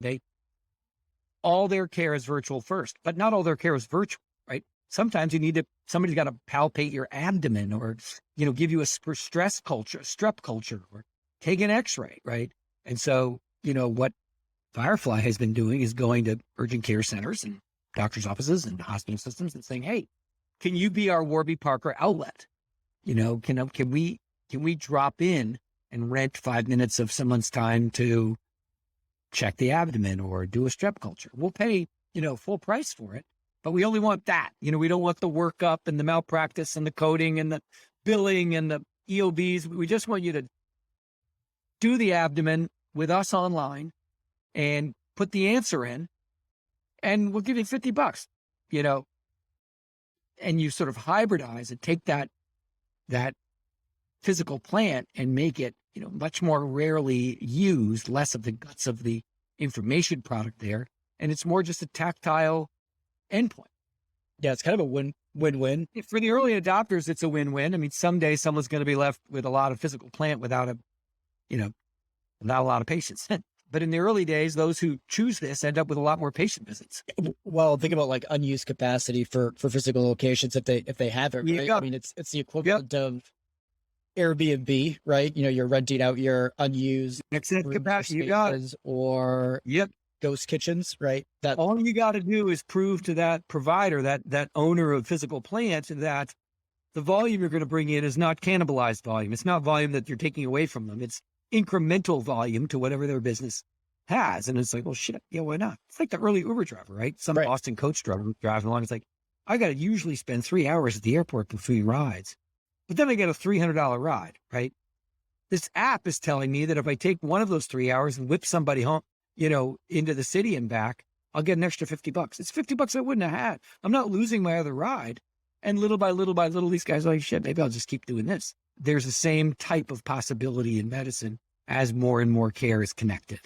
They all their care is virtual first, but not all their care is virtual, right? Sometimes somebody's got to palpate your abdomen or, give you a stress culture, strep culture, or take an x-ray, right? And so, what Firefly has been doing is going to urgent care centers and doctor's offices and hospital systems and saying, hey, can you be our Warby Parker outlet? Can we drop in and rent 5 minutes of someone's time to check the abdomen or do a strep culture? We'll pay, full price for it, but we only want that. We don't want the workup and the malpractice and the coding and the billing and the EOBs. We just want you to do the abdomen with us online and put the answer in, and we'll give you $50, and you sort of hybridize and take that physical plant and make it, much more rarely used, less of the guts of the information product there. And it's more just a tactile endpoint. Yeah, it's kind of a win-win. For the early adopters, it's a win-win. I mean, someday someone's going to be left with a lot of physical plant without a lot of patients. But in the early days, those who choose this end up with a lot more patient visits. Well, think about like unused capacity for physical locations if they have it, right? I mean, it's the equivalent of Airbnb, right? You're renting out your unused capacity, or ghost kitchens, right? That all you got to do is prove to that provider, that owner of physical plant, that the volume you're going to bring in is not cannibalized volume. It's not volume that you're taking away from them. It's incremental volume to whatever their business has. And it's like, well, shit, why not? It's like the early Uber driver, right? Some Boston coach driver driving along. It's like, I got to usually spend 3 hours at the airport between rides, but then I get a $300 ride, right? This app is telling me that if I take one of those 3 hours and whip somebody home, into the city and back, I'll get an extra $50. It's $50 I wouldn't have had. I'm not losing my other ride. And little by little by little, these guys are like, shit, maybe I'll just keep doing this. There's the same type of possibility in medicine as more and more care is connected.